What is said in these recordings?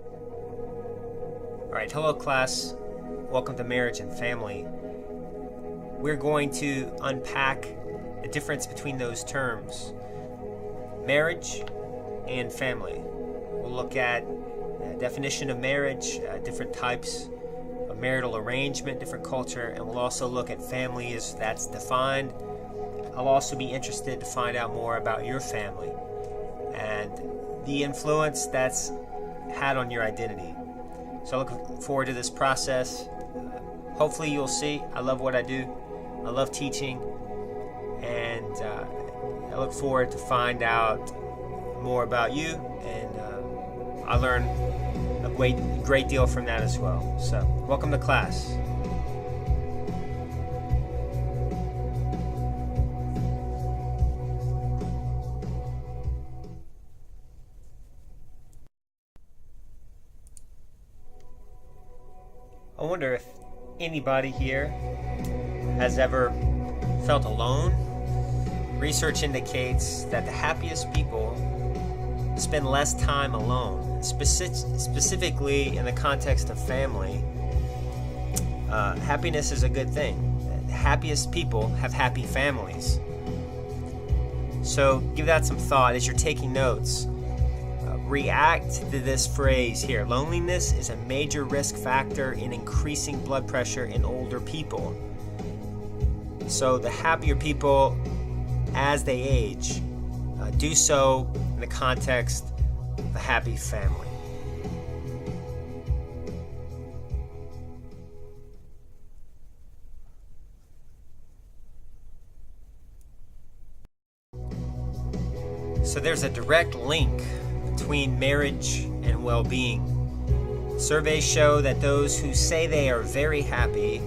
All right, hello class. Welcome to Marriage and Family. We're going to unpack the difference between those terms, marriage and family. We'll look at a definition of marriage, different types of marital arrangement, different culture, and we'll also look at family as that's defined. I'll also be interested to find out more about your family and the influence that's had on your identity. So I look forward to this process. Hopefully you'll see I love what I do. I love teaching, and I look forward to find out more about you, and I learn a great deal from that as well. So welcome to class. I wonder if anybody here has ever felt alone. Research indicates that the happiest people spend less time alone, specifically in the context of family. Happiness is a good thing. The happiest people have happy families. So give that some thought as you're taking notes. React to this phrase here. Loneliness is a major risk factor in increasing blood pressure in older people. So the happier people, as they age, do so in the context of a happy family. So there's a direct link between marriage and well-being. Surveys show that those who say they are very happy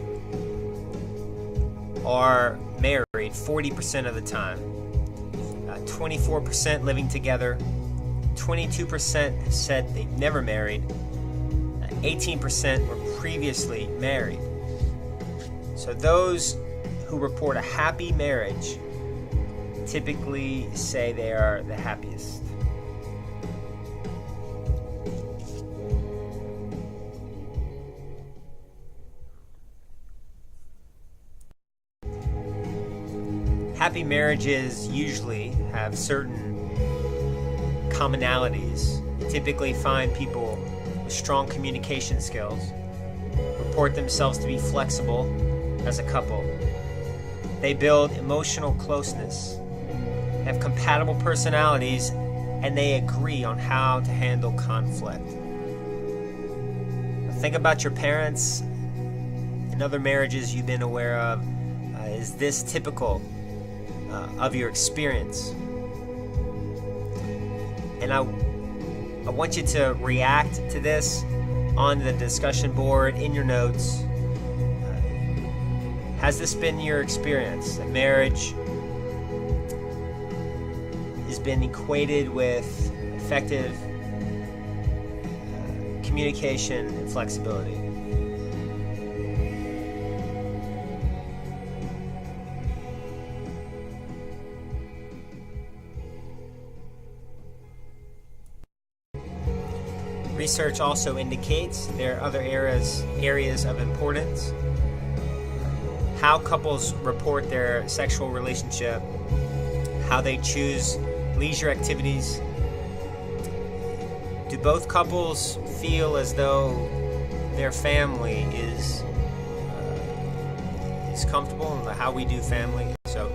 are married 40% of the time, 24% living together, 22% said they never married, 18% were previously married. So those who report a happy marriage typically say they are the happiest. Happy marriages usually have certain commonalities. You typically find people with strong communication skills, report themselves to be flexible as a couple. They build emotional closeness, have compatible personalities, and they agree on how to handle conflict. Think about your parents and other marriages you've been aware of. Is this typical of your experience? And I want you to react to this on the discussion board, in your notes. Has this been your experience? That marriage has been equated with effective communication and flexibility. Research also indicates there are other areas of importance. How couples report their sexual relationship, how they choose leisure activities. Do both couples feel as though their family is comfortable in how we do family? So,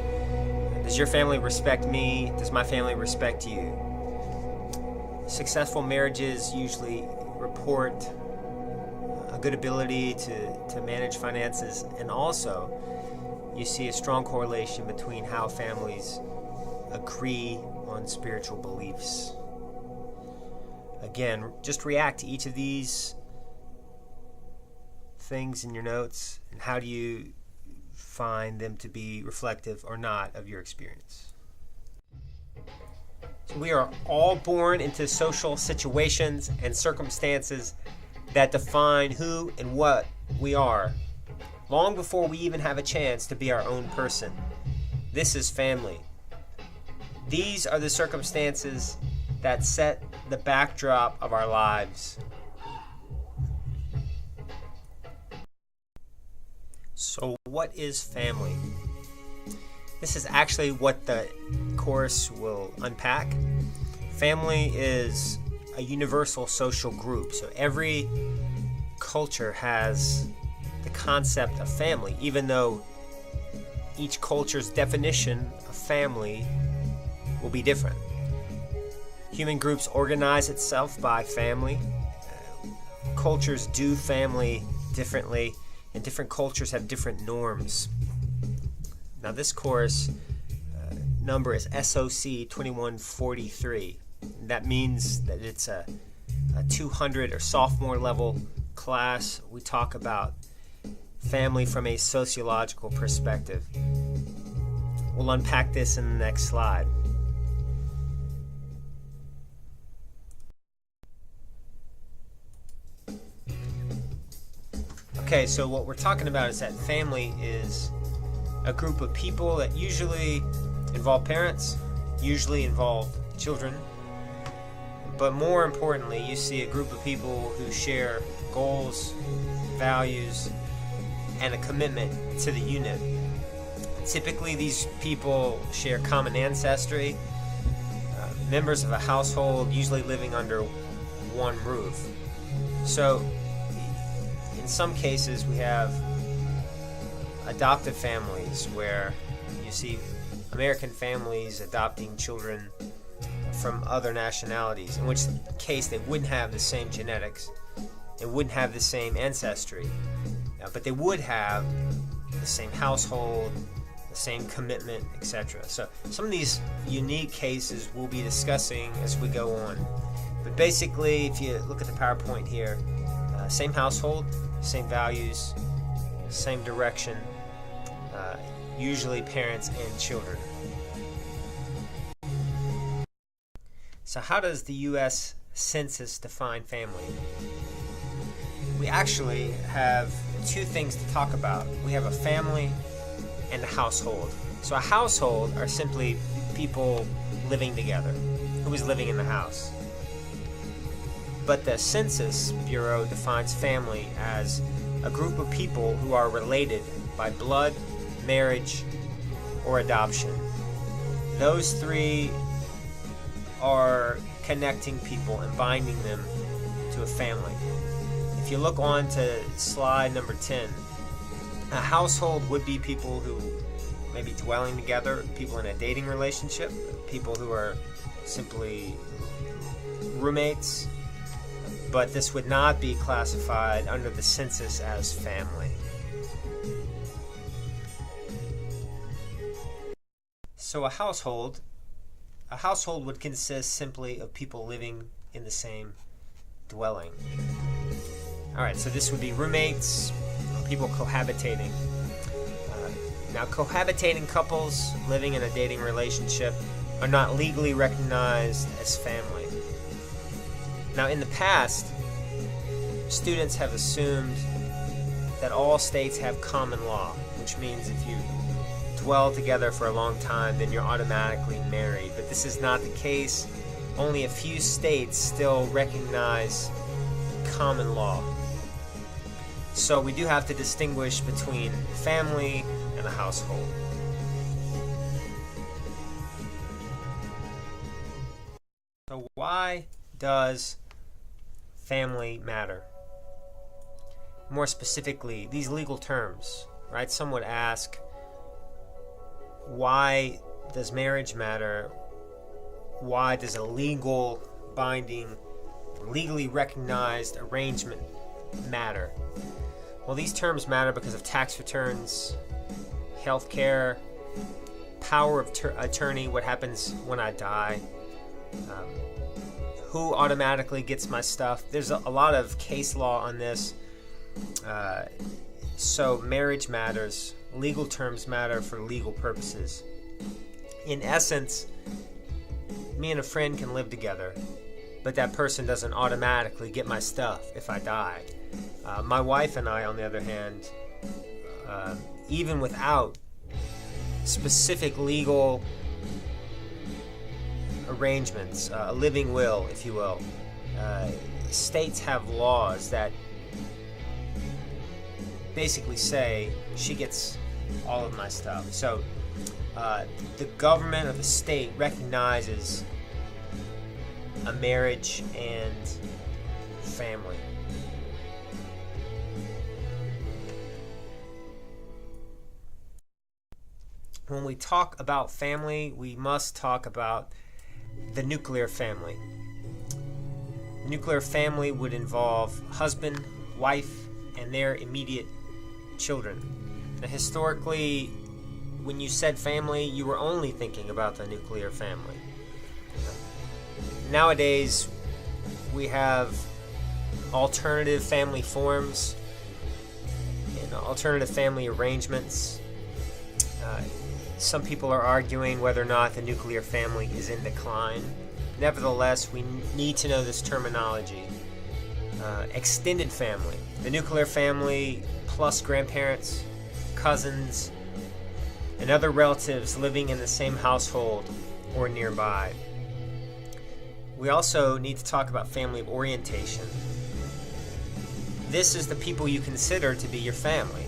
does your family respect me? Does my family respect you? Successful marriages usually report a good ability to manage finances, and also you see a strong correlation between how families agree on spiritual beliefs. Again, just react to each of these things in your notes, and how do you find them to be reflective or not of your experience? So we are all born into social situations and circumstances that define who and what we are, long before we even have a chance to be our own person. This is family. These are the circumstances that set the backdrop of our lives. So what is family? This is actually what the course will unpack. Family is a universal social group. So every culture has the concept of family, even though each culture's definition of family will be different. Human groups organize itself by family. Cultures do family differently, and different cultures have different norms. Now this course number is SOC 2143. That means that it's a 200 or sophomore level class. We talk about family from a sociological perspective. We'll unpack this in the next slide. Okay, so what we're talking about is that family is a group of people that usually involve parents, usually involve children, but more importantly, you see a group of people who share goals, values, and a commitment to the unit. Typically, these people share common ancestry, members of a household, usually living under one roof. So, in some cases, we have adoptive families where you see American families adopting children from other nationalities, in which case they wouldn't have the same genetics, they wouldn't have the same ancestry, but they would have the same household, the same commitment, etc. So some of these unique cases we'll be discussing as we go on. But basically, if you look at the PowerPoint here, same household, same values, same direction, usually parents and children. So how does the U.S. Census define family? We actually have two things to talk about. We have a family and a household. So a household are simply people living together, who is living in the house. But the Census Bureau defines family as a group of people who are related by blood, marriage, or adoption. Those three are connecting people and binding them to a family. If you look on to slide number 10, a household would be people who may be dwelling together, people in a dating relationship, people who are simply roommates, but this would not be classified under the census as family. So a household would consist simply of people living in the same dwelling. Alright, so this would be roommates, people cohabitating. Now, cohabitating couples living in a dating relationship are not legally recognized as family. Now, in the past, students have assumed that all states have common law, which means if you dwell together for a long time, then you're automatically married. But this is not the case. Only a few states still recognize common law. So we do have to distinguish between family and a household. So why does family matter? More specifically, these legal terms, right? Some would ask, why does marriage matter? Why does a legal binding, legally recognized arrangement matter? Well, these terms matter because of tax returns, health care, power of attorney, what happens when I die, who automatically gets my stuff. There's a lot of case law on this. So marriage matters. Legal terms matter for legal purposes. In essence, me and a friend can live together, but that person doesn't automatically get my stuff if I die. My wife and I, on the other hand, even without specific legal arrangements, a living will, if you will, states have laws that basically say she gets all of my stuff. So the government or the state recognizes a marriage and family. When we talk about family, we must talk about the nuclear family. The nuclear family would involve husband, wife, and their immediate children. Now, historically, when you said family, you were only thinking about the nuclear family. Nowadays, we have alternative family forms and alternative family arrangements. Some people are arguing whether or not the nuclear family is in decline. Nevertheless, we need to know this terminology. Extended family. The nuclear family plus grandparents, cousins, and other relatives living in the same household or nearby. We also need to talk about family of orientation. This is the people you consider to be your family.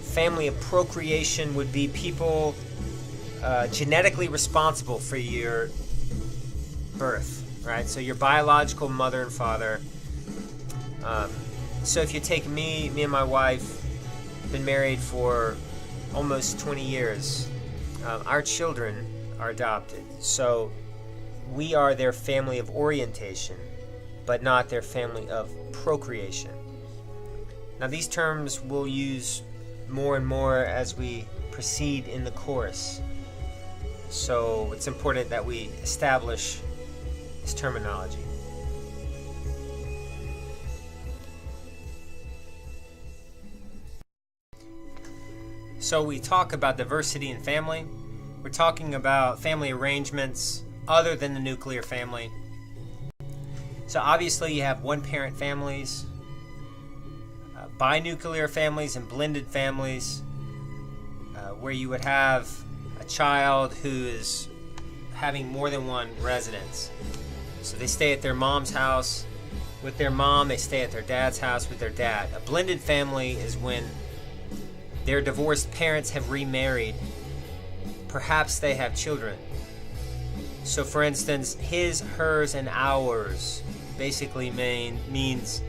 Family of procreation would be people genetically responsible for your birth, right? So your biological mother and father. So if you take me and my wife, been married for almost 20 years. Our children are adopted. So we are their family of orientation, but not their family of procreation. Now these terms we'll use more and more as we proceed in the course. So it's important that we establish this terminology. So we talk about diversity in family. We're talking about family arrangements other than the nuclear family. So obviously you have one-parent families, binuclear families, and blended families, where you would have a child who is having more than one residence. So they stay at their mom's house with their mom, they stay at their dad's house with their dad. A blended family is when their divorced parents have remarried. Perhaps they have children. So for instance, his, hers, and ours basically means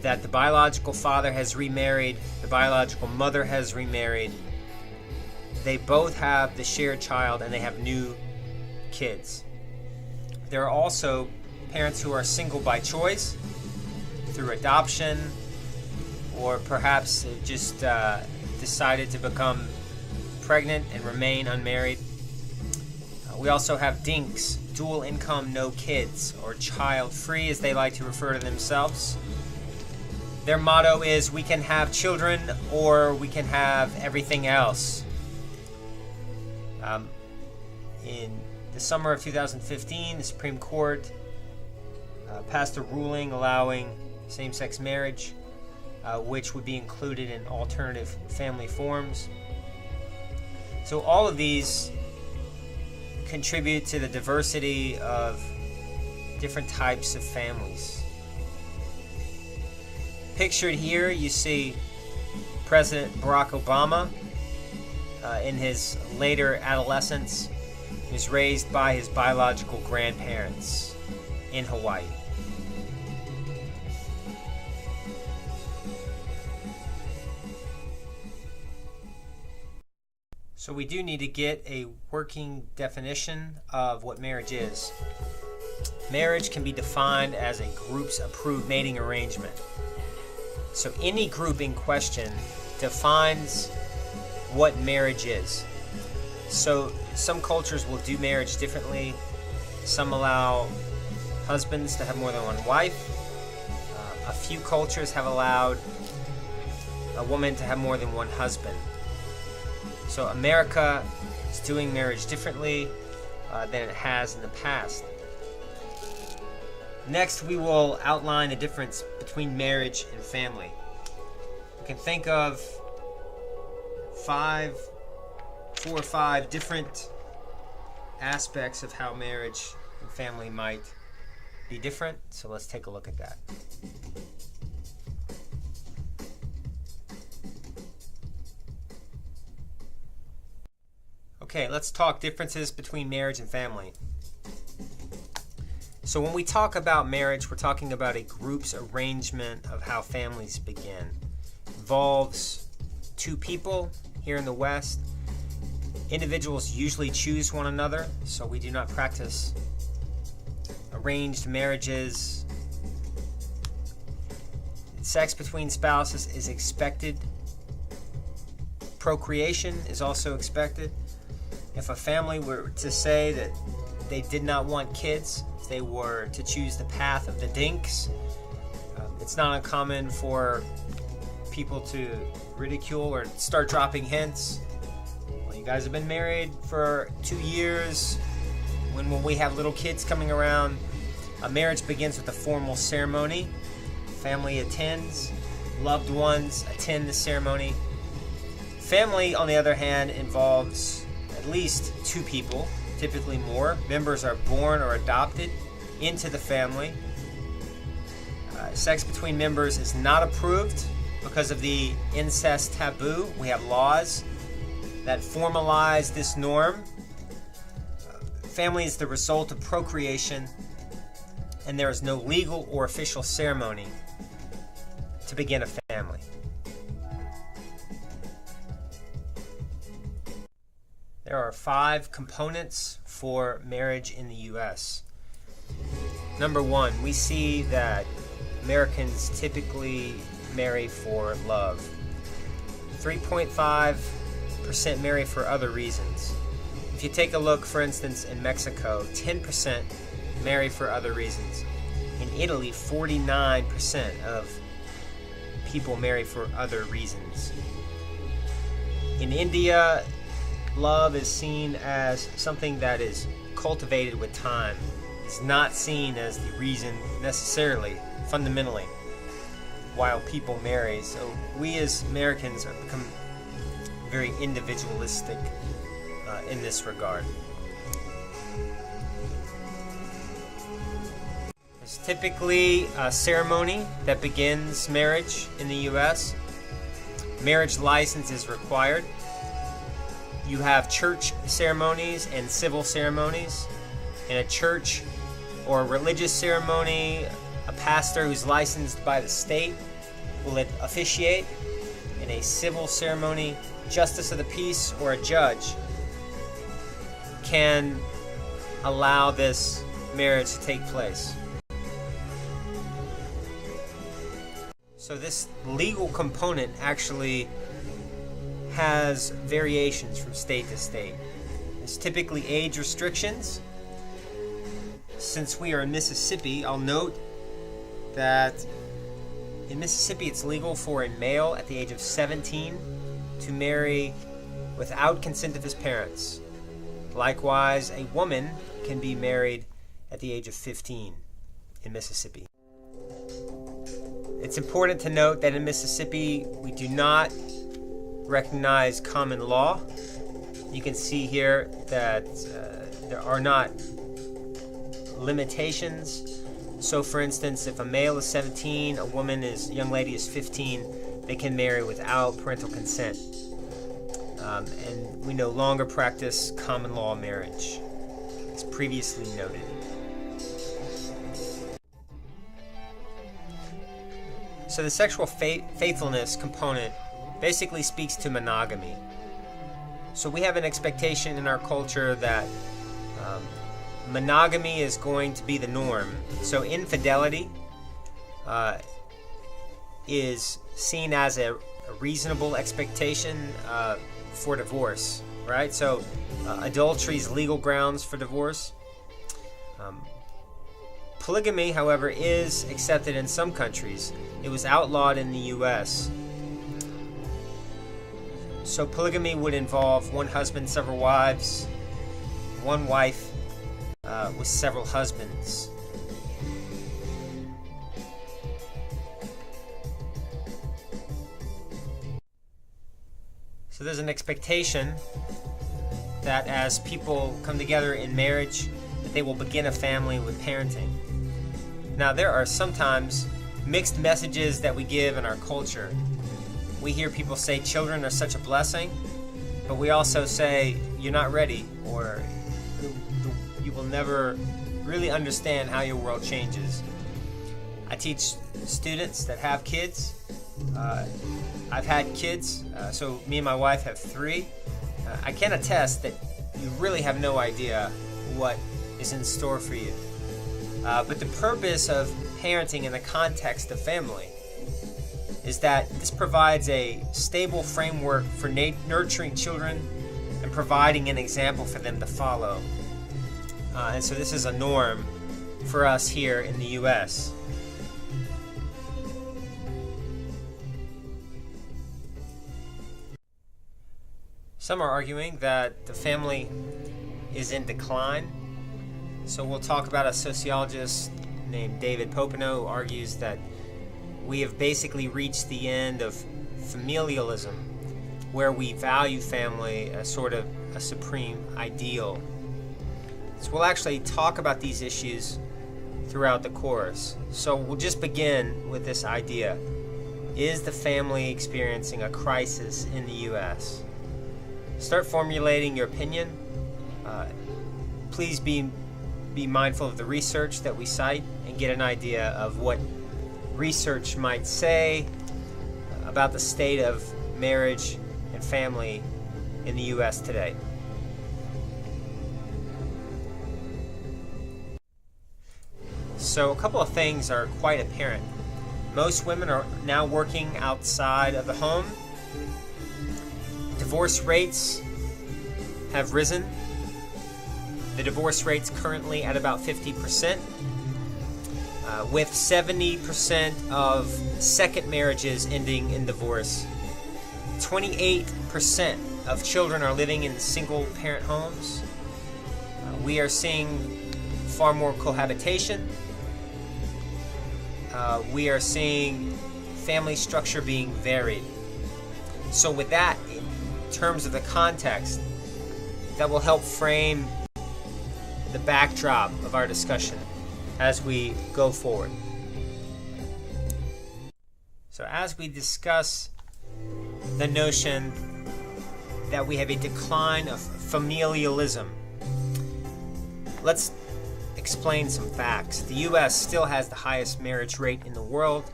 that the biological father has remarried, the biological mother has remarried. They both have the shared child and they have new kids. There are also parents who are single by choice, through adoption, or perhaps just decided to become pregnant and remain unmarried. We also have dinks, dual income, no kids, or child-free as they like to refer to themselves. Their motto is, we can have children or we can have everything else. In the summer of 2015, the Supreme Court passed a ruling allowing same-sex marriage, which would be included in alternative family forms. So all of these contribute to the diversity of different types of families. Pictured here, you see President Barack Obama in his later adolescence. He was raised by his biological grandparents in Hawaii. So we do need to get a working definition of what marriage is. Marriage can be defined as a group's approved mating arrangement. So any group in question defines what marriage is. So some cultures will do marriage differently. Some allow husbands to have more than one wife. A few cultures have allowed a woman to have more than one husband. So America is doing marriage differently than it has in the past. Next, we will outline the difference between marriage and family. We can think of 4 or 5 different aspects of how marriage and family might be different. So let's take a look at that. Okay, let's talk differences between marriage and family. So when we talk about marriage, we're talking about a group's arrangement of how families begin. It involves two people here in the West. Individuals usually choose one another, so we do not practice arranged marriages. Sex between spouses is expected. Procreation is also expected. If a family were to say that they did not want kids, if they were to choose the path of the dinks, it's not uncommon for people to ridicule or start dropping hints. Well, you guys have been married for 2 years. When will we have little kids coming around? A marriage begins with a formal ceremony. Family attends. Loved ones attend the ceremony. Family, on the other hand, involves at least two people, typically more. Members are born or adopted into the family. Sex between members is not approved because of the incest taboo. We have laws that formalize this norm. Family is the result of procreation, and there is no legal or official ceremony to begin a family. There are 5 components for marriage in the U.S. Number 1, we see that Americans typically marry for love. 3.5% marry for other reasons. If you take a look, for instance, in Mexico, 10% marry for other reasons. In Italy, 49% of people marry for other reasons. In India, love is seen as something that is cultivated with time. It's not seen as the reason necessarily, fundamentally, while people marry. So we as Americans have become very individualistic in this regard. There's typically a ceremony that begins marriage in the U.S. Marriage license is required. You have church ceremonies and civil ceremonies. In a church or a religious ceremony, a pastor who's licensed by the state will officiate. In a civil ceremony, justice of the peace or a judge can allow this marriage to take place. So this legal component actually has variations from state to state. There's typically age restrictions. Since we are in Mississippi, I'll note that in Mississippi it's legal for a male at the age of 17 to marry without consent of his parents. Likewise, a woman can be married at the age of 15 in Mississippi. It's important to note that in Mississippi we do not recognize common law. You can see here that there are not limitations. So for instance, if a male is 17, a young lady is 15, they can marry without parental consent. And we no longer practice common law marriage, as previously noted. So the sexual faithfulness component basically speaks to monogamy. So we have an expectation in our culture that monogamy is going to be the norm. So infidelity is seen as a reasonable expectation for divorce, right? So adultery is legal grounds for divorce. Polygamy, however, is accepted in some countries. It was outlawed in the U.S. So polygamy would involve one husband, several wives, one wife with several husbands. So there's an expectation that as people come together in marriage, that they will begin a family with parenting. Now, there are sometimes mixed messages that we give in our culture. We hear people say children are such a blessing, but we also say you're not ready, or you will never really understand how your world changes. I teach students that have kids. I've had kids, so me and my wife have 3. I can attest that you really have no idea what is in store for you. But the purpose of parenting in the context of family is that this provides a stable framework for nurturing children and providing an example for them to follow. And so this is a norm for us here in the U.S. Some are arguing that the family is in decline. So we'll talk about a sociologist named David Popenoe, who argues that we have basically reached the end of familialism, where we value family as sort of a supreme ideal. So we'll actually talk about these issues throughout the course. So we'll just begin with this idea. Is the family experiencing a crisis in the U.S.? Start formulating your opinion. Please be mindful of the research that we cite and get an idea of what research might say about the state of marriage and family in the U.S. today. So a couple of things are quite apparent. Most women are now working outside of the home. Divorce rates have risen. The divorce rate's currently at about 50%, with 70% of second marriages ending in divorce. 28% of children are living in single-parent homes. We are seeing far more cohabitation. We are seeing family structure being varied. So with that, in terms of the context, that will help frame the backdrop of our discussion as we go forward. So as we discuss the notion that we have a decline of familialism, let's explain some facts. The U.S. still has the highest marriage rate in the world.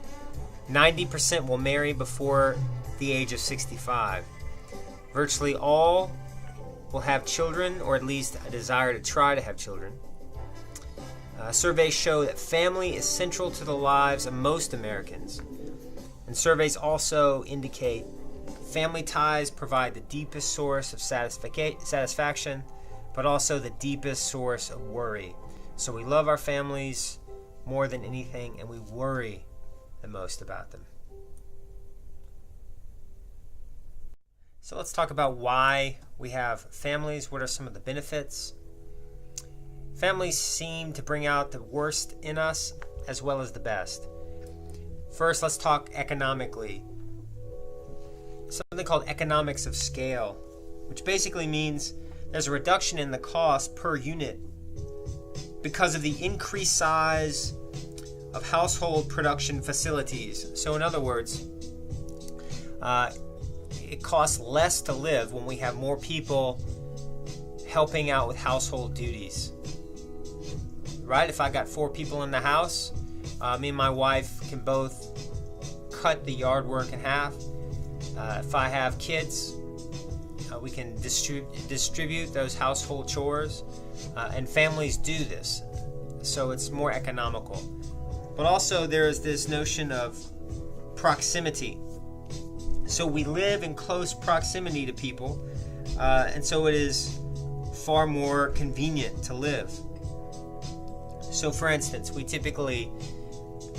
90% will marry before the age of 65. Virtually all will have children, or at least a desire to try to have children. Surveys show that family is central to the lives of most Americans. And surveys also indicate family ties provide the deepest source of satisfaction, but also the deepest source of worry. So we love our families more than anything, and we worry the most about them. So let's talk about why we have families. What are some of the benefits? Families seem to bring out the worst in us as well as the best. First, let's talk economically. Something called economics of scale, which basically means there's a reduction in the cost per unit because of the increased size of household production facilities. So in other words, it costs less to live when we have more people helping out with household duties. Right? If I got 4 people in the house, me and my wife can both cut the yard work in half. If I have kids, we can distribute those household chores, and families do this, so it's more economical. But also there's this notion of proximity. So we live in close proximity to people, and so it is far more convenient to live. So for instance, we typically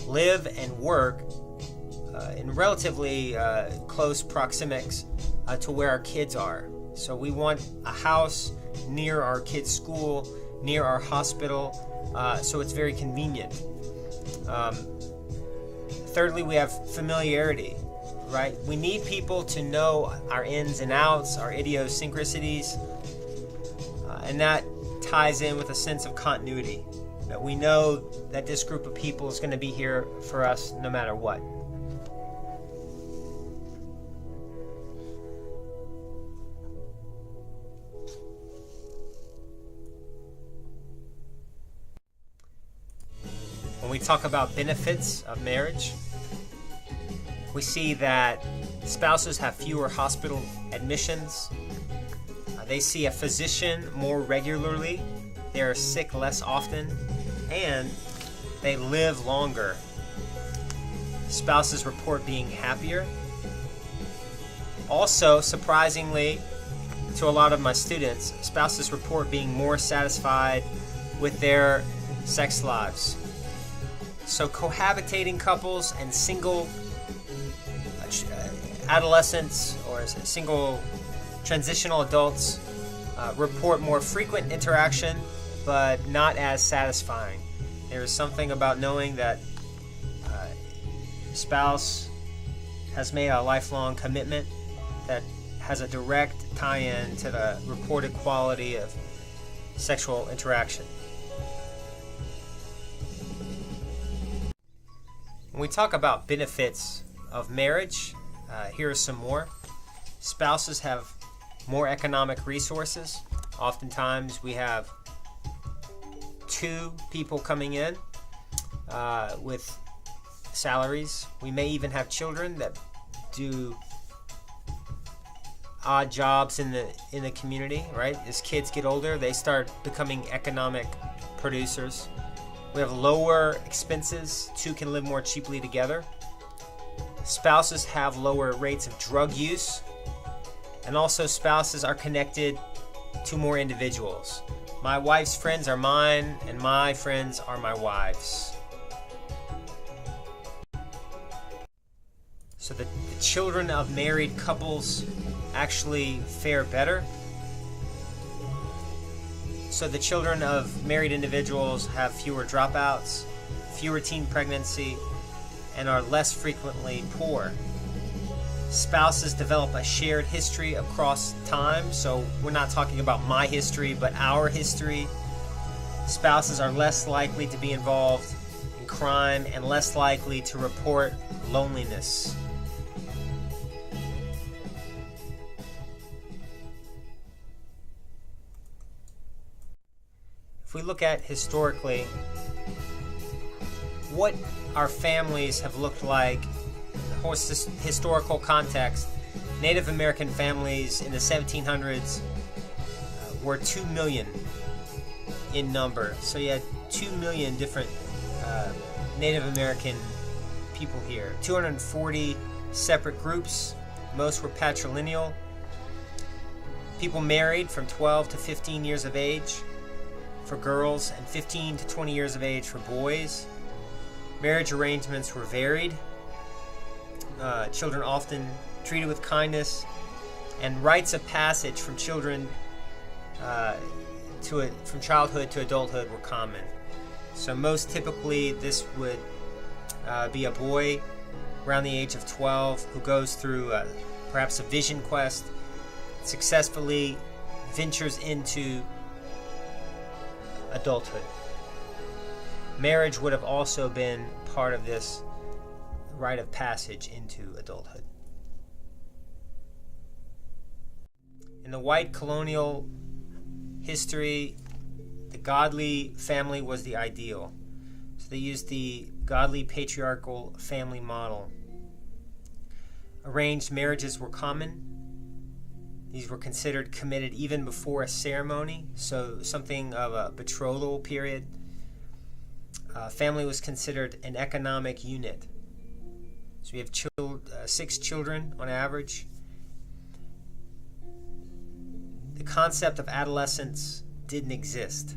live and work in relatively close proximics to where our kids are. So we want a house near our kids' school, near our hospital, so it's very convenient. Thirdly, we have familiarity, right? We need people to know our ins and outs, our idiosyncrasies, and that ties in with a sense of continuity, that we know that this group of people is going to be here for us no matter what. we talk about benefits of marriage, we see that spouses have fewer hospital admissions. They see a physician more regularly. They are sick less often, and they live longer. Spouses report being happier. Also, surprisingly, to a lot of my students, spouses report being more satisfied with their sex lives. So cohabitating couples and single adolescents or single transitional adults report more frequent interaction, but not as satisfying. There is something about knowing that spouse has made a lifelong commitment that has a direct tie-in to the reported quality of sexual interaction. When we talk about benefits of marriage, here are some more. Spouses have more economic resources. Oftentimes we have two people coming in with salaries. We may even have children that do odd jobs in the community, right? As kids get older, they start becoming economic producers. We have lower expenses. Two can live more cheaply together. Spouses have lower rates of drug use. And also spouses are connected to more individuals. My wife's friends are mine, and my friends are my wife's. So the children of married couples actually fare better. So the children of married individuals have fewer dropouts, fewer teen pregnancy, and are less frequently poor. Spouses develop a shared history across time, so we're not talking about my history, but our history. Spouses are less likely to be involved in crime and less likely to report loneliness. If we look at historically, what our families have looked like in the historical context, Native American families in the 1700s were 2 million in number. So you had 2 million different Native American people here. 240 separate groups. Most were patrilineal. People married from 12 to 15 years of age for girls and 15 to 20 years of age for boys. Marriage arrangements were varied. Children often treated with kindness, and rites of passage from children from childhood to adulthood were common. So most typically this would be a boy around the age of 12 who goes through perhaps a vision quest, successfully ventures into adulthood. Marriage would have also been part of this rite of passage into adulthood. In the white colonial history, the godly family was the ideal. So they used the godly patriarchal family model. Arranged marriages were common. These were considered committed even before a ceremony, so something of a betrothal period. Family was considered an economic unit. So we have 6 children on average. The concept of adolescence didn't exist.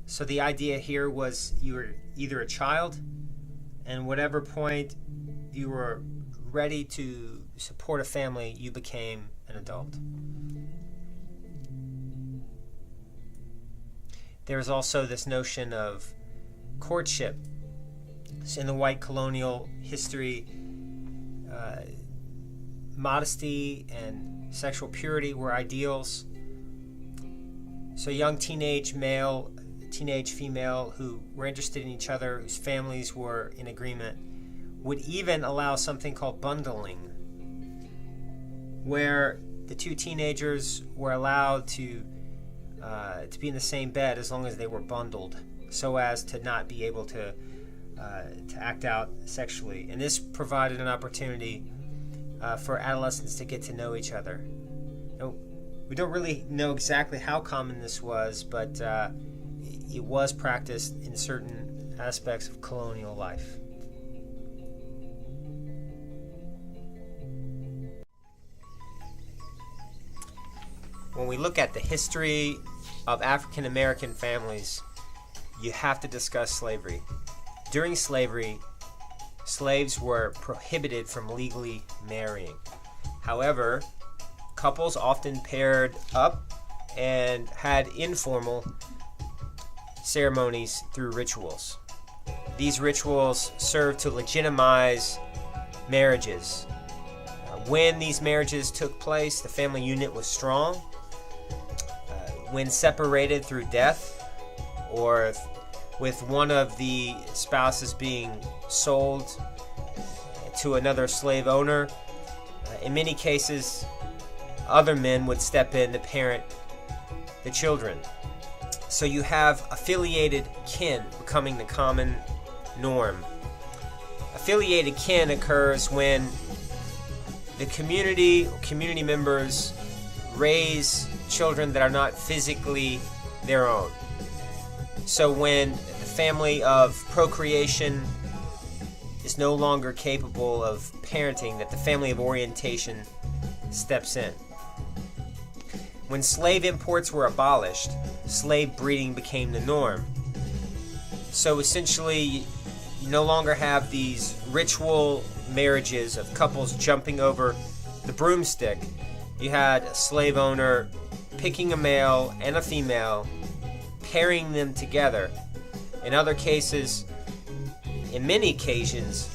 So the idea here was you were either a child, and whatever point you were ready to support a family, you became an adult. There's also this notion of courtship. So in the white colonial history, modesty and sexual purity were ideals. So young teenage male, teenage female who were interested in each other, whose families were in agreement, would even allow something called bundling, where the two teenagers were allowed to be in the same bed as long as they were bundled. so as to not be able to act out sexually. And this provided an opportunity for adolescents to get to know each other. Now, we don't really know exactly how common this was, but it was practiced in certain aspects of colonial life. When we look at the history of African American families, you have to discuss slavery. During slavery, slaves were prohibited from legally marrying. However, couples often paired up and had informal ceremonies through rituals. These rituals served to legitimize marriages. When these marriages took place, the family unit was strong. When separated through death, or with one of the spouses being sold to another slave owner, in many cases, other men would step in to parent the children. So you have affiliated kin becoming the common norm. Affiliated kin occurs when the community or community members raise children that are not physically their own. So when the family of procreation is no longer capable of parenting, that the family of orientation steps in. When slave imports were abolished, slave breeding became the norm. So essentially, you no longer have these ritual marriages of couples jumping over the broomstick. You had a slave owner picking a male and a female, pairing them together. In other cases, in many occasions,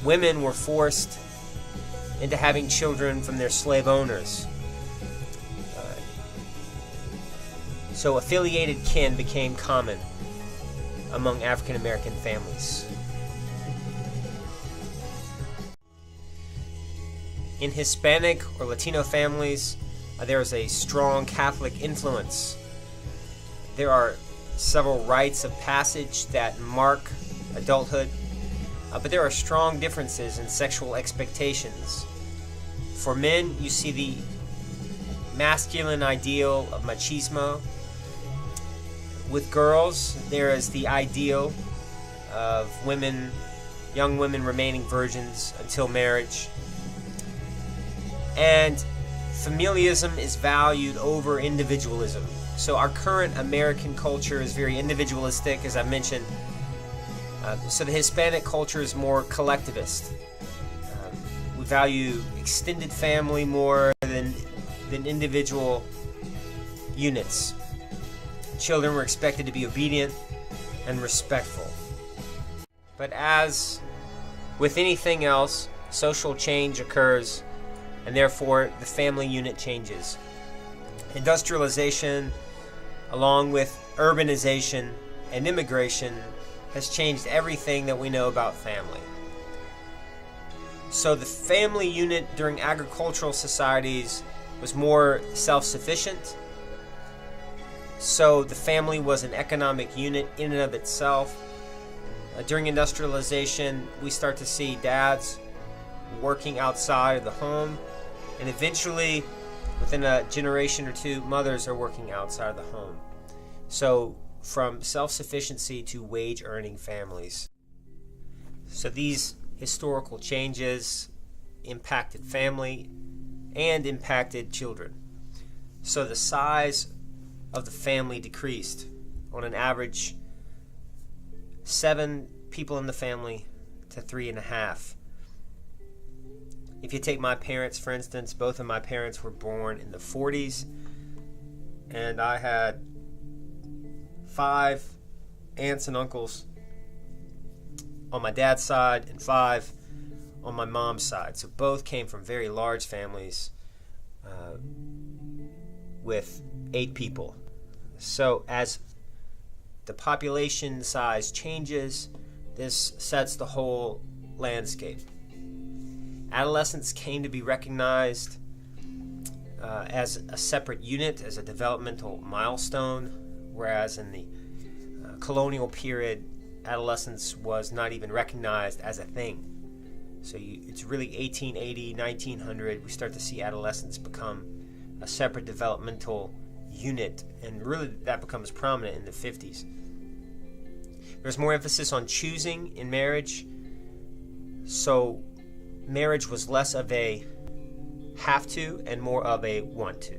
women were forced into having children from their slave owners. So affiliated kin became common among African American families. In Hispanic or Latino families, there is a strong Catholic influence. There are several rites of passage that mark adulthood, but there are strong differences in sexual expectations. For men, you see the masculine ideal of machismo. With girls, there is the ideal of women, young women remaining virgins until marriage. And familialism is valued over individualism. So our current American culture is very individualistic, as I mentioned. So the Hispanic culture is more collectivist. We value extended family more than individual units. Children were expected to be obedient and respectful. But as with anything else, social change occurs, and therefore the family unit changes. Industrialization, along with urbanization and immigration, has changed everything that we know about family. So the family unit during agricultural societies was more self-sufficient. So the family was an economic unit in and of itself. During industrialization, we start to see dads working outside of the home, and eventually, within a generation or two, mothers are working outside of the home. So from self-sufficiency to wage-earning families. So these historical changes impacted family and impacted children. So the size of the family decreased. On an average, 7 people in the family to 3.5. If you take my parents, for instance, both of my parents were born in the 40s, and I had 5 aunts and uncles on my dad's side and 5 on my mom's side. So both came from very large families with 8 people. So as the population size changes, this sets the whole landscape. Adolescence came to be recognized as a separate unit, as a developmental milestone, whereas in the colonial period, adolescence was not even recognized as a thing. So it's really 1880, 1900, we start to see adolescence become a separate developmental unit, and really that becomes prominent in the 50s. There's more emphasis on choosing in marriage, so marriage was less of a have to and more of a want to.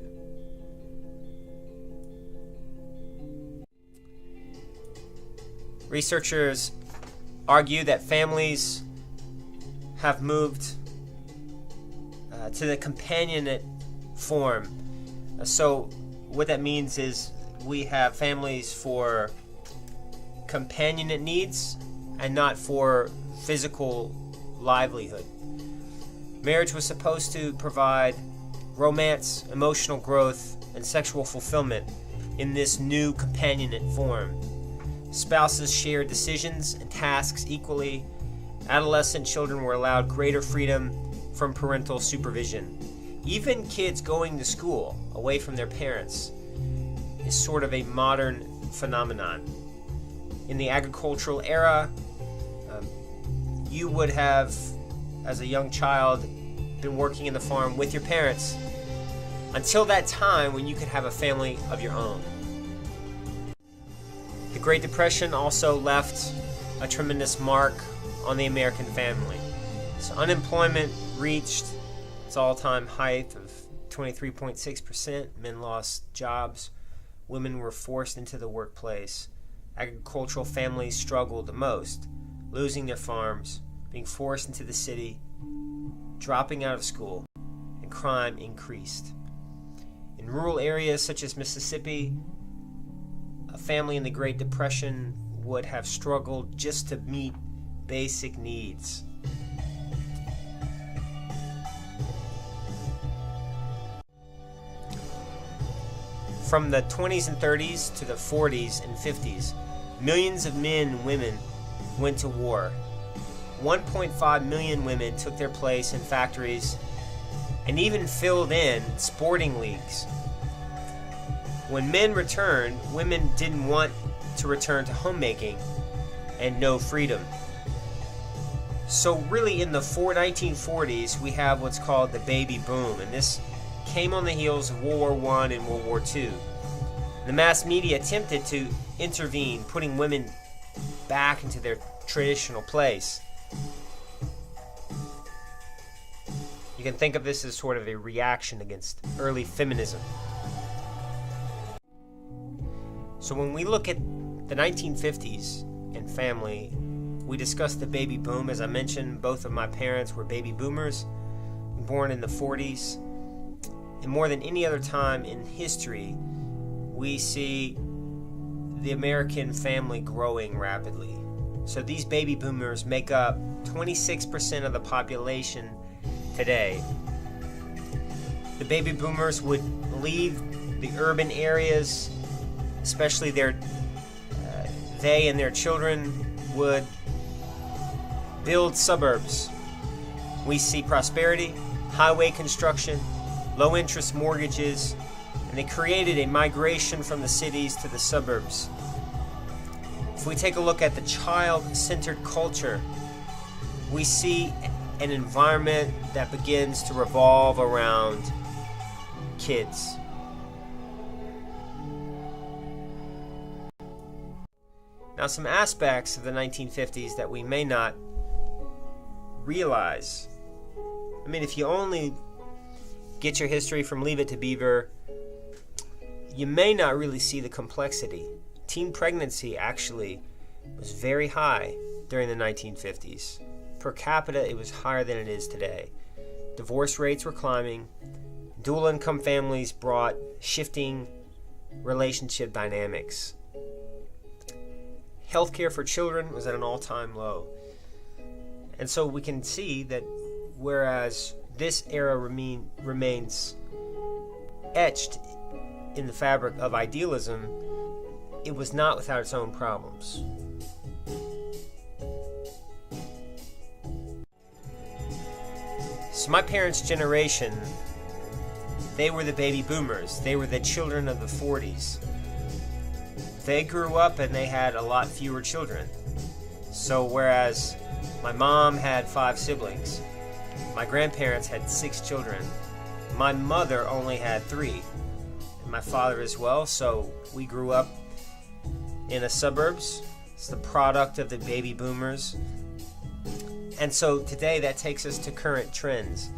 Researchers argue that families have moved to the companionate form. So what that means is we have families for companionate needs and not for physical livelihood. Marriage was supposed to provide romance, emotional growth, and sexual fulfillment in this new companionate form. Spouses shared decisions and tasks equally. Adolescent children were allowed greater freedom from parental supervision. Even kids going to school away from their parents is sort of a modern phenomenon. In the agricultural era, you would have, as a young child, been working in the farm with your parents until that time when you could have a family of your own. The Great Depression also left a tremendous mark on the American family. So unemployment reached its all-time height of 23.6%. Men lost jobs. Women were forced into the workplace. Agricultural families struggled the most, losing their farms, being forced into the city, dropping out of school, and crime increased. In rural areas such as Mississippi, a family in the Great Depression would have struggled just to meet basic needs. From the 20s and 30s to the 40s and 50s, millions of men and women went to war. 1.5 million women took their place in factories and even filled in sporting leagues. When men returned, women didn't want to return to homemaking and no freedom. So really in the 1940s, we have what's called the baby boom, and this came on the heels of World War I and World War II. The mass media attempted to intervene, putting women back into their traditional place. You can think of this as sort of a reaction against early feminism. So when we look at the 1950s and family, we discussed the baby boom. As I mentioned, both of my parents were baby boomers, born in the 40s. And more than any other time in history, we see the American family growing rapidly. So these baby boomers make up 26% of the population today. The baby boomers would leave the urban areas, especially they and their children would build suburbs. We see prosperity, highway construction, low-interest mortgages, and they created a migration from the cities to the suburbs. If we take a look at the child-centered culture, we see an environment that begins to revolve around kids. Now, some aspects of the 1950s that we may not realize. I mean, if you only get your history from Leave It to Beaver, you may not really see the complexity. Teen pregnancy actually was very high during the 1950s. Per capita, it was higher than it is today. Divorce rates were climbing. Dual income families brought shifting relationship dynamics. Healthcare for children was at an all-time low. And so we can see that whereas this era remains etched in the fabric of idealism, it was not without its own problems. So my parents' generation, they were the baby boomers. They were the children of the 40s. they grew up and they had a lot fewer children. So whereas my mom had 5 siblings, my grandparents had 6 children, my mother only had 3, and my father as well. So we grew up in the suburbs. It's the product of the baby boomers. And so today that takes us to current trends.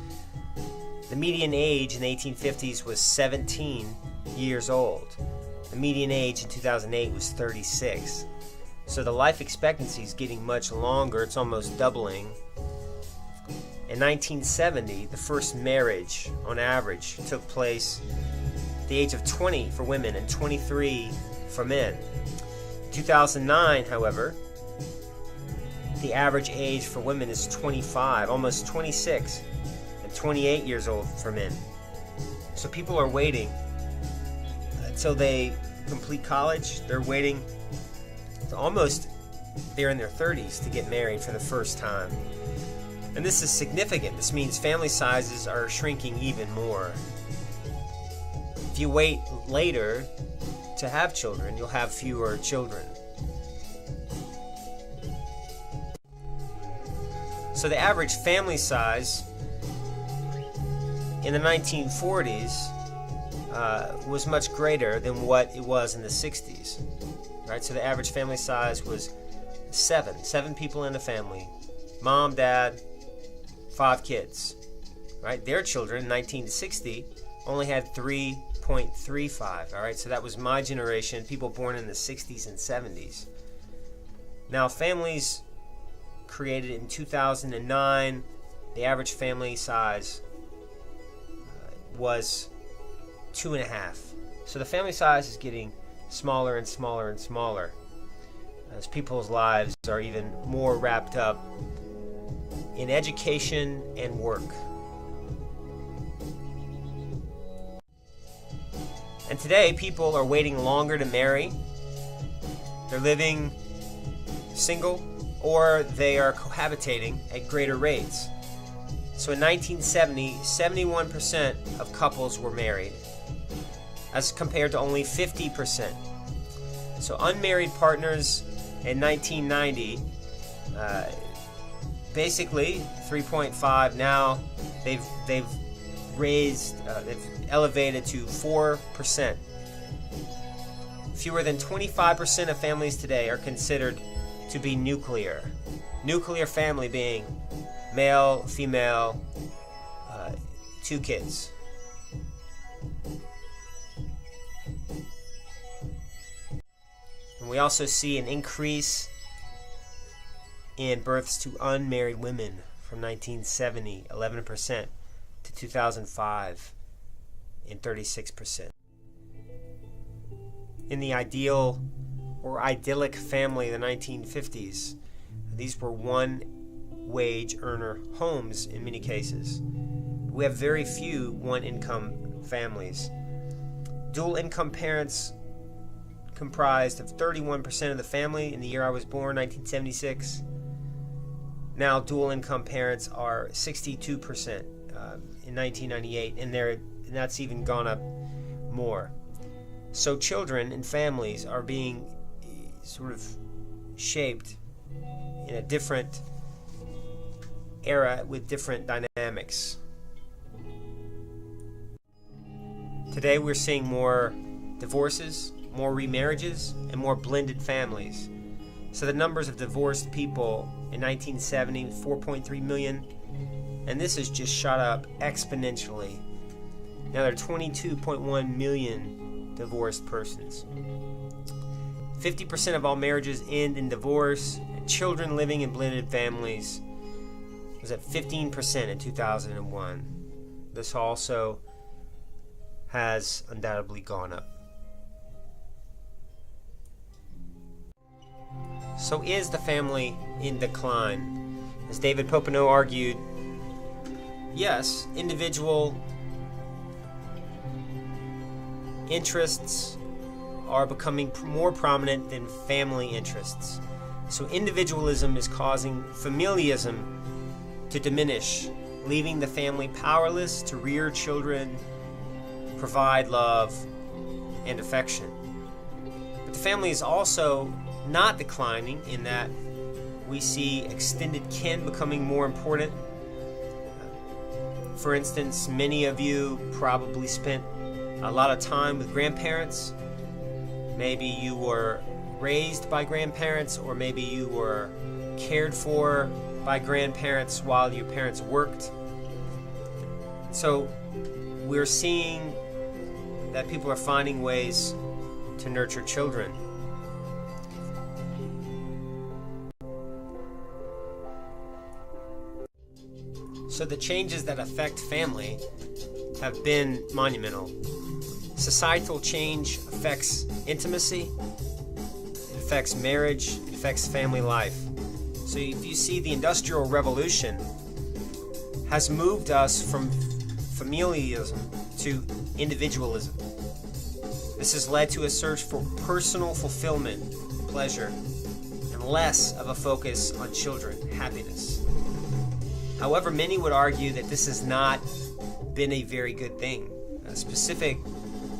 The median age in the 1850s was 17 years old. The median age in 2008 was 36. So the life expectancy is getting much longer. It's almost doubling. In 1970, the first marriage, on average, took place at the age of 20 for women and 23 for men. In 2009, however, the average age for women is 25, almost 26, and 28 years old for men. So people are waiting until they complete college. They're waiting to almost they're in their 30s to get married for the first time. And this is significant. This means family sizes are shrinking even more. If you wait later to have children, you'll have fewer children. So the average family size in the 1940s was much greater than what it was in the 60s. Right? So the average family size was 7 people in a family. Mom, dad, 5 kids. Right? Their children in 1960 only had 3.35. All right? So that was my generation, people born in the 60s and 70s. Now, families created in 2009, the average family size was 2.5. So the family size is getting smaller and smaller and smaller as people's lives are even more wrapped up in education and work. And today, people are waiting longer to marry. They're living single, or they are cohabitating at greater rates. So in 1970, 71% of couples were married, as compared to only 50%. So unmarried partners in 1990, basically 3.5. Now they've elevated to 4%. Fewer than 25% of families today are considered to be nuclear. Nuclear family being male, female, 2 kids. And we also see an increase in births to unmarried women from 1970, 11%, to 2005, in 36%. In the ideal or idyllic family of the 1950s, these were one-wage earner homes in many cases. We have very few one-income families. Dual-income parents comprised of 31% of the family in the year I was born, 1976. Now dual-income parents are 62% in 1998, and that's even gone up more. So children and families are being sort of shaped in a different era with different dynamics. Today we're seeing more divorces, more remarriages, and more blended families. So the numbers of divorced people in 1970, 4.3 million, and this has just shot up exponentially. Now there are 22.1 million divorced persons. 50% of all marriages end in divorce, and children living in blended families was at 15% in 2001. This also has undoubtedly gone up. So is the family in decline? As David Popenoe argued, yes, individual interests are becoming more prominent than family interests. So individualism is causing familialism to diminish, leaving the family powerless to rear children, provide love and affection. The But the family is also not declining in that we see extended kin becoming more important. For instance, many of you probably spent a lot of time with grandparents. Maybe you were raised by grandparents, or maybe you were cared for by grandparents while your parents worked. So we're seeing that people are finding ways to nurture children. So the changes that affect family have been monumental. Societal change affects intimacy, it affects marriage, it affects family life. So if you see, the Industrial Revolution has moved us from familialism to individualism. This has led to a search for personal fulfillment, pleasure, and less of a focus on children, happiness. However, many would argue that this has not been a very good thing. A specific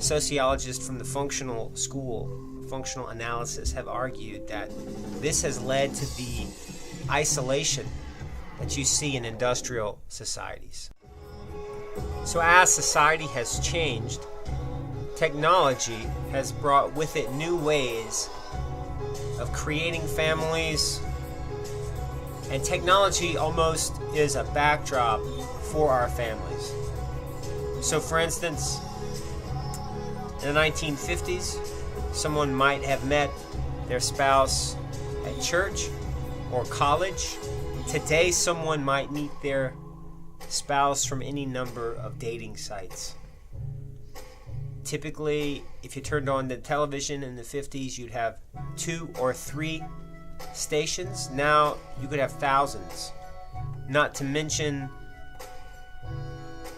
sociologist from the functional school, functional analysis, have argued that this has led to the isolation that you see in industrial societies. So as society has changed, technology has brought with it new ways of creating families, and technology almost is a backdrop for our families. So for instance, in the 1950s, someone might have met their spouse at church or college. Today, someone might meet their spouse from any number of dating sites. Typically, if you turned on the television in the 50s, you'd have 2 or 3 stations. Now you could have thousands, not to mention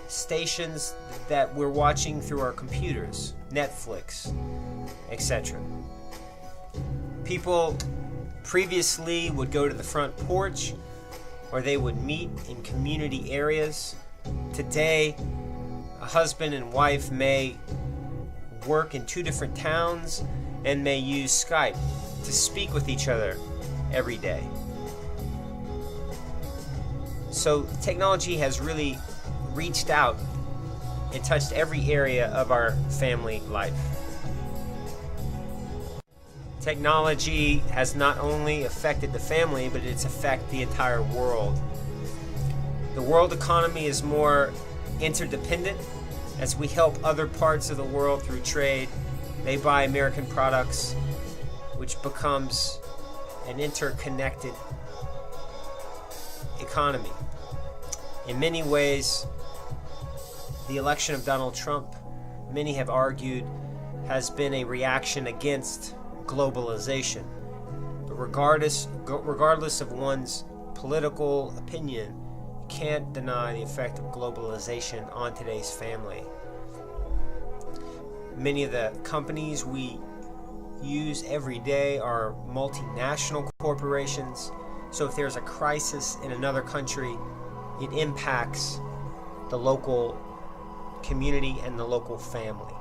stations that we're watching through our computers, Netflix, etc. People previously would go to the front porch, or they would meet in community areas. Today, a husband and wife may work in 2 different towns and may use Skype to speak with each other every day. So technology has really reached out and touched every area of our family life. Technology has not only affected the family, but it's affected the entire world. The world economy is more interdependent as we help other parts of the world through trade. They buy American products, which becomes an interconnected economy. In many ways, the election of Donald Trump, many have argued, has been a reaction against globalization. But regardless of one's political opinion, you can't deny the effect of globalization on today's family. Many of the companies we use every day are multinational corporations. So if there's a crisis in another country, it impacts the local community and the local family.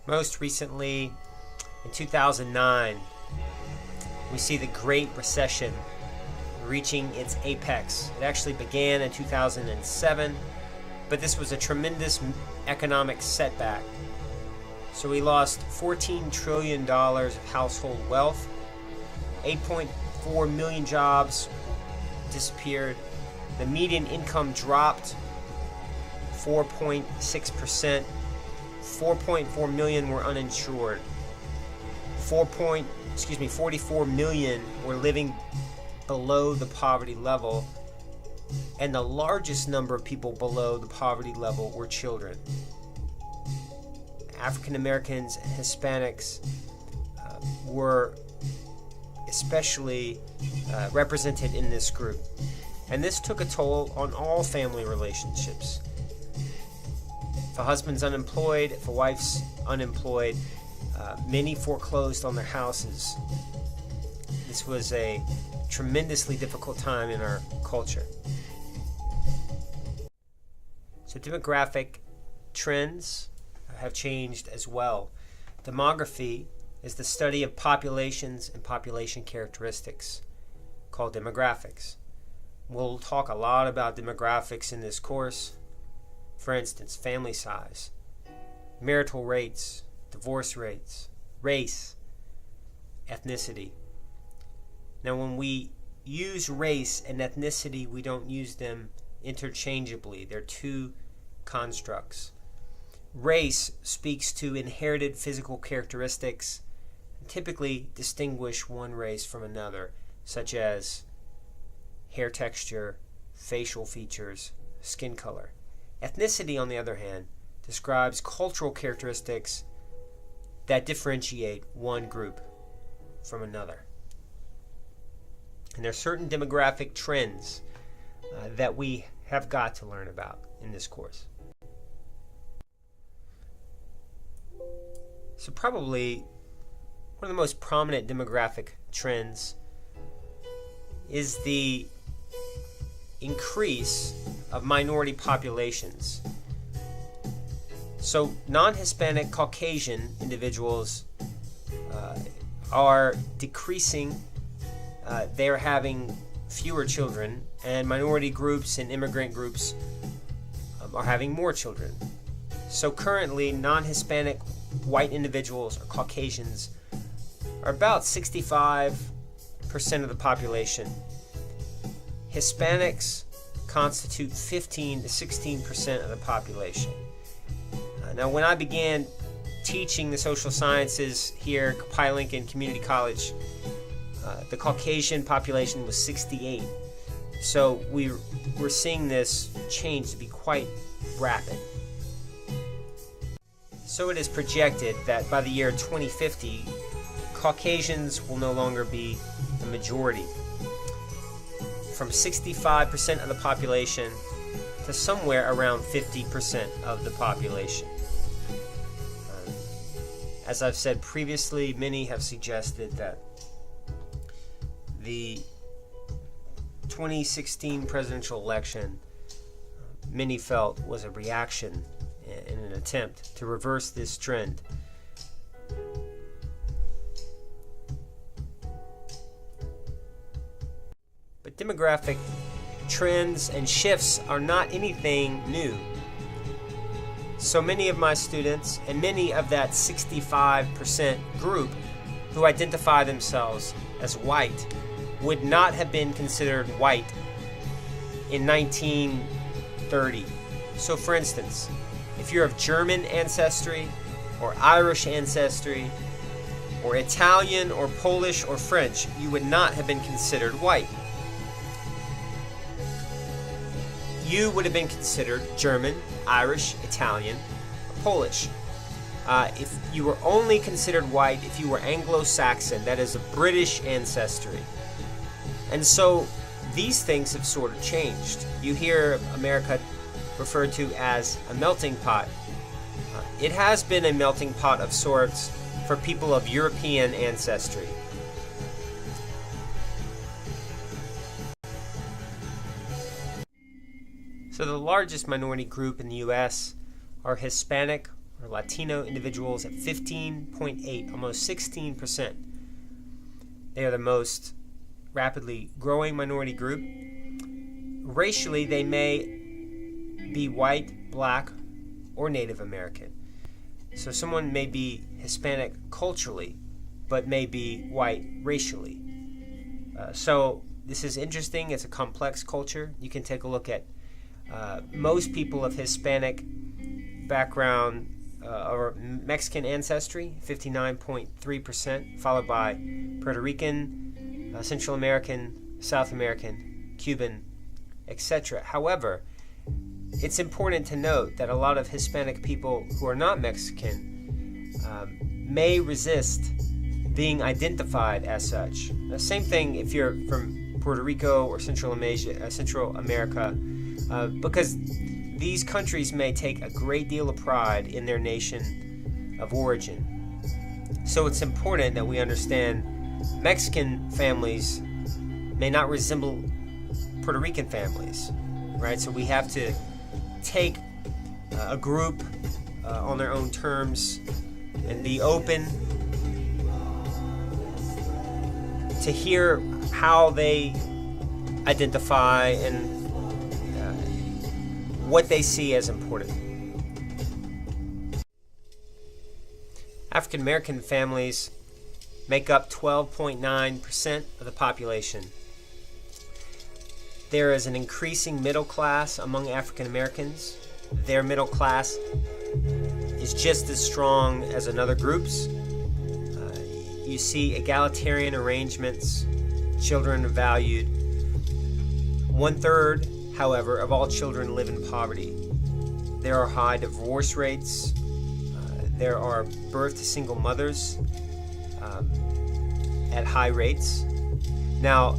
Most recently, in 2009, we see the Great Recession reaching its apex. It actually began in 2007, but this was a tremendous economic setback. So we lost $14 trillion of household wealth, 8.4 million jobs disappeared, the median income dropped 4.6%, 4.4 million were uninsured, 44 million were living below the poverty level, and the largest number of people below the poverty level were children. African Americans and Hispanics were especially represented in this group. And this took a toll on all family relationships. If a husband's unemployed, if a wife's unemployed, many foreclosed on their houses. This was a tremendously difficult time in our culture. So demographic trends have changed as well. Demography is the study of populations and population characteristics, called demographics. We'll talk a lot about demographics in this course. For instance, family size, marital rates, divorce rates, race, ethnicity. Now, when we use race and ethnicity, we don't use them interchangeably. They're two constructs. Race speaks to inherited physical characteristics, typically distinguish one race from another, such as hair texture, facial features, skin color. Ethnicity, on the other hand, describes cultural characteristics that differentiate one group from another. And there are certain demographic trends that we have got to learn about in this course. So probably one of the most prominent demographic trends is the increase of minority populations. So non-Hispanic Caucasian individuals are decreasing. They're having fewer children, and minority groups and immigrant groups are having more children. So currently, non-Hispanic white individuals or Caucasians are about 65% of the population. Hispanics constitute 15 to 16% of the population. Now, when I began teaching the social sciences here at Pi Lincoln Community College, the Caucasian population was 68. So we're seeing this change to be quite rapid. So it is projected that by the year 2050, Caucasians will no longer be the majority. From 65% of the population to somewhere around 50% of the population. As I've said previously, many have suggested that the 2016 presidential election, many felt, was a reaction in an attempt to reverse this trend. But demographic trends and shifts are not anything new. So many of my students, and many of that 65% group who identify themselves as white, would not have been considered white in 1930. So for instance, if you're of German ancestry or Irish ancestry or Italian or Polish or French, you would not have been considered white. You would have been considered German, Irish, Italian, or Polish. If you were only considered white if you were Anglo-Saxon, that is, of British ancestry. And so these things have sort of changed. You hear America referred to as a melting pot. It has been a melting pot of sorts for people of European ancestry. So the largest minority group in the U.S. are Hispanic or Latino individuals at 15.8, almost 16%. They are the most rapidly growing minority group. Racially, they may be white, black, or Native American. So someone may be Hispanic culturally, but may be white racially. So this is interesting. It's a complex culture. You can take a look at most people of Hispanic background or Mexican ancestry, 59.3%, followed by Puerto Rican, Central American, South American, Cuban, etc. However, it's important to note that a lot of Hispanic people who are not Mexican may resist being identified as such. The same thing if you're from Puerto Rico or Central America, because these countries may take a great deal of pride in their nation of origin. So it's important that we understand Mexican families may not resemble Puerto Rican families, right? So we have to take a group on their own terms, and be open to hear how they identify and what they see as important. African American families make up 12.9% of the population. There is an increasing middle class among African Americans. Their middle class is just as strong as another group's. You see egalitarian arrangements, children are valued. 1/3, however, of all children live in poverty. There are high divorce rates. There are birth to single mothers at high rates. Now,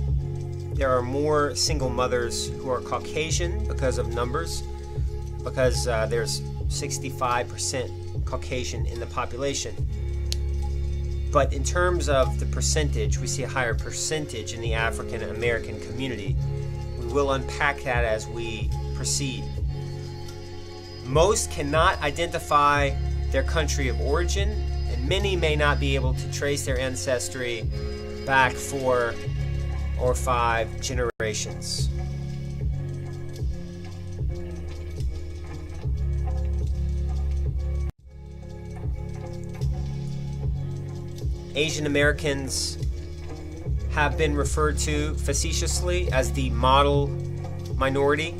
there are more single mothers who are Caucasian because of numbers, because there's 65% Caucasian in the population. But in terms of the percentage, we see a higher percentage in the African American community. We will unpack that as we proceed. Most cannot identify their country of origin, and many may not be able to trace their ancestry back 4 or 5 generations. Asian Americans have been referred to facetiously as the model minority.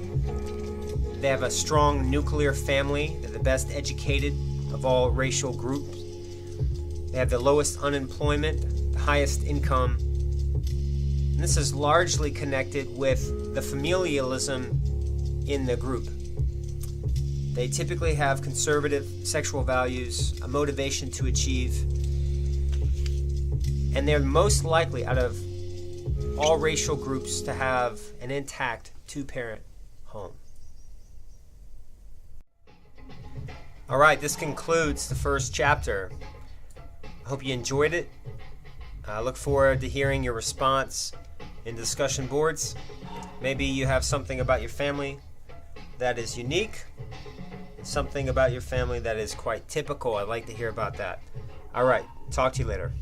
They have a strong nuclear family. They're the best educated of all racial groups. They have the lowest unemployment, the highest income. And this is largely connected with the familialism in the group. They typically have conservative sexual values, a motivation to achieve, and they're most likely out of all racial groups to have an intact 2-parent home. All right, this concludes the first chapter. I hope you enjoyed it. I look forward to hearing your response in discussion boards. Maybe you have something about your family that is unique, something about your family that is quite typical. I'd like to hear about that. All right, talk to you later.